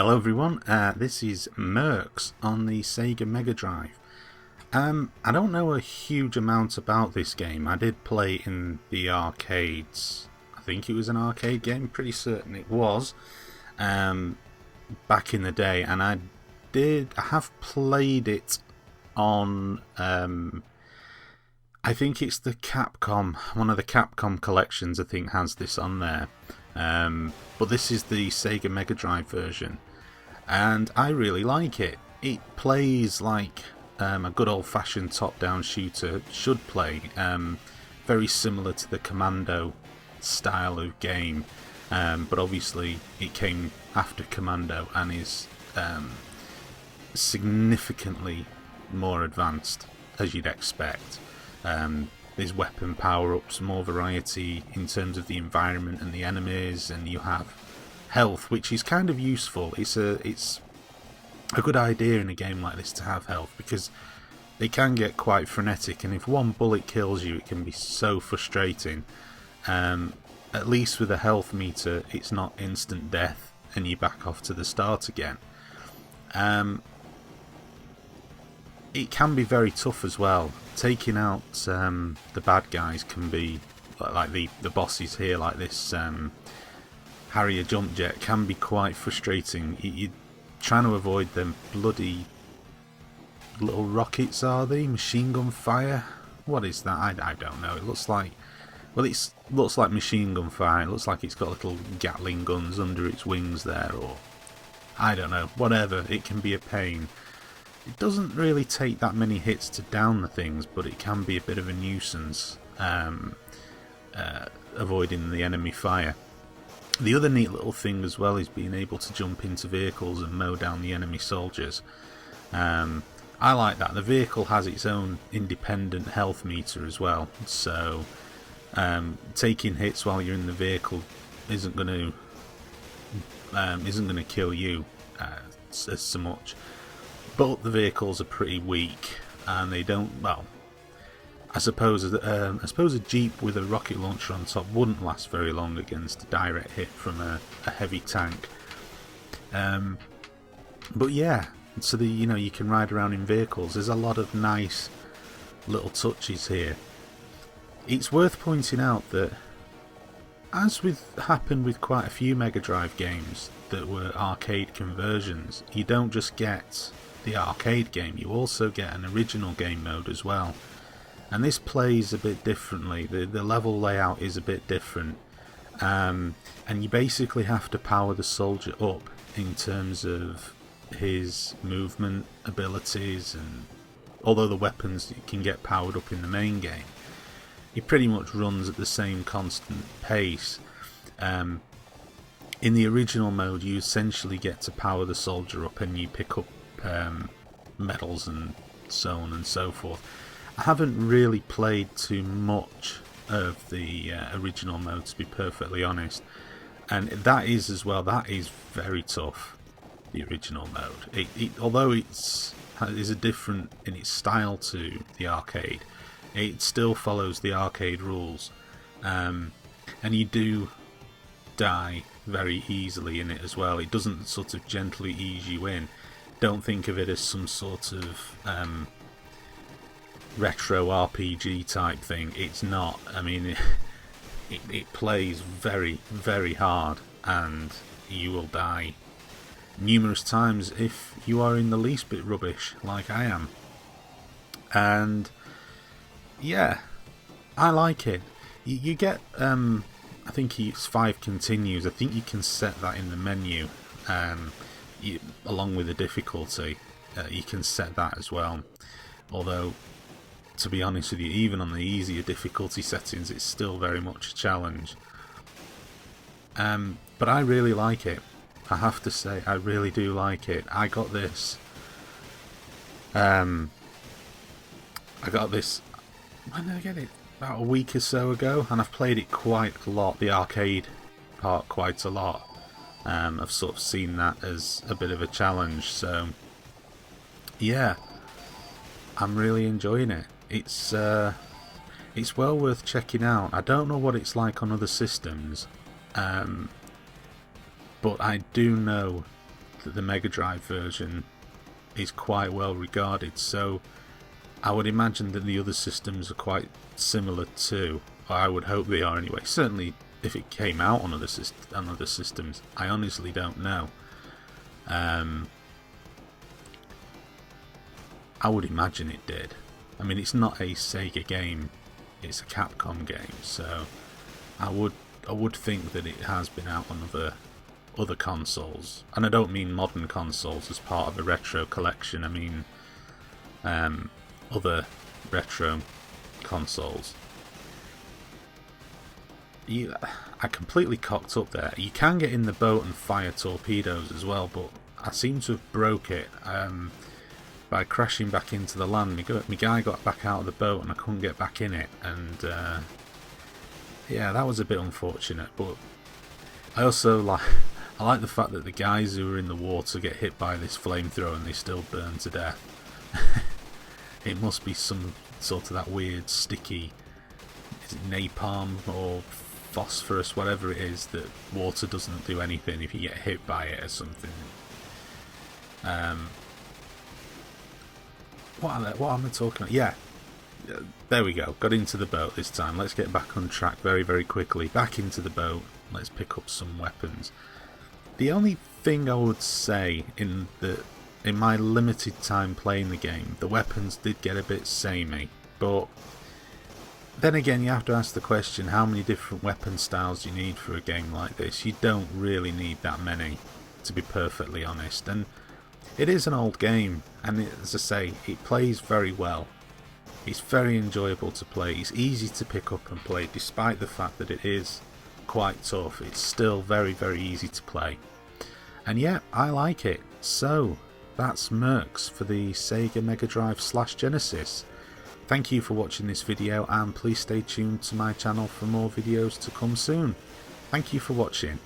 Hello everyone, this is Mercs on the Sega Mega Drive. I don't know a huge amount about this game. I did play in the arcades. I think it was an arcade game, pretty certain it was, back in the day, and I have played it on, I think it's the Capcom, one of the Capcom collections I think has this on there. But this is the Sega Mega Drive version, and I really like it. It plays like a good old-fashioned top-down shooter should play, very similar to the Commando style of game, but obviously it came after Commando and is significantly more advanced, as you'd expect. There's weapon power-ups, more variety in terms of the environment and the enemies, and you have health, which is kind of useful. It's a good idea in a game like this to have health, because they can get quite frenetic, and if one bullet kills you, it can be so frustrating. At least with a health meter, it's not instant death and you back off to the start again. It can be very tough as well. Taking out the bad guys can be, like the bosses here, like this Harrier jump jet, can be quite frustrating. You're trying to avoid them bloody little rockets, are they? Machine gun fire? What is that? I don't know. It looks like, well, it looks like machine gun fire. It looks like it's got little Gatling guns under its wings there, or I don't know. Whatever. It can be a pain. It doesn't really take that many hits to down the things, but it can be a bit of a nuisance, avoiding the enemy fire. The other neat little thing as well is being able to jump into vehicles and mow down the enemy soldiers. I like that. The vehicle has its own independent health meter as well, so taking hits while you're in the vehicle isn't going to kill you so much. But the vehicles are pretty weak, and they don't, well, I suppose a Jeep with a rocket launcher on top wouldn't last very long against a direct hit from a heavy tank. But yeah, so you can ride around in vehicles. There's a lot of nice little touches here. It's worth pointing out that, as happened with quite a few Mega Drive games that were arcade conversions, you don't just get the arcade game, you also get an original game mode as well, and this plays a bit differently. The level layout is a bit different, and you basically have to power the soldier up in terms of his movement abilities, and although the weapons can get powered up in the main game, he pretty much runs at the same constant pace. In the original mode, you essentially get to power the soldier up and you pick up medals and so on and so forth. I haven't really played too much of the original mode, to be perfectly honest, and that is as well, that is very tough, the original mode. Although is a different in its style to the arcade, it still follows the arcade rules, and you do die very easily in it as well. It doesn't sort of gently ease you in. Don't think of it as some sort of retro RPG type thing. It's not. I mean, it plays very, very hard, and you will die numerous times if you are in the least bit rubbish, like I am. And yeah, I like it. You get, I think it's 5 continues. I think you can set that in the menu. Along with the difficulty, you can set that as well. Although, to be honest with you, even on the easier difficulty settings, it's still very much a challenge. But I really like it. I have to say, I really do like it. I got this. When did I get it? About a week or so ago, and I've played it quite a lot. The arcade part quite a lot. I've sort of seen that as a bit of a challenge, so yeah, I'm really enjoying it. It's well worth checking out. I don't know what it's like on other systems, but I do know that the Mega Drive version is quite well regarded, so I would imagine that the other systems are quite similar too, or I would hope they are anyway. Certainly if it came out on other systems, I honestly don't know. I would imagine it did. I mean, it's not a Sega game, it's a Capcom game, so I would think that it has been out on other consoles, and I don't mean modern consoles as part of a retro collection. I mean other retro consoles. I completely cocked up there. You can get in the boat and fire torpedoes as well, but I seem to have broke it by crashing back into the land. My guy got back out of the boat and I couldn't get back in it, and yeah, that was a bit unfortunate. But I also like the fact that the guys who are in the water get hit by this flamethrower and they still burn to death. It must be some sort of that weird sticky, is it napalm or phosphorus, whatever it is, that water doesn't do anything if you get hit by it or something. What am I talking about? Yeah, there we go. Got into the boat this time. Let's get back on track very, very quickly. Back into the boat. Let's pick up some weapons. The only thing I would say in my limited time playing the game, the weapons did get a bit samey, but then again, you have to ask the question, how many different weapon styles do you need for a game like this? You don't really need that many, to be perfectly honest. And it is an old game, and as I say, it plays very well. It's very enjoyable to play. It's easy to pick up and play, despite the fact that it is quite tough. It's still very, very easy to play. And yeah, I like it. So, that's Mercs for the Sega Mega Drive / Genesis. Thank you for watching this video, and please stay tuned to my channel for more videos to come soon. Thank you for watching.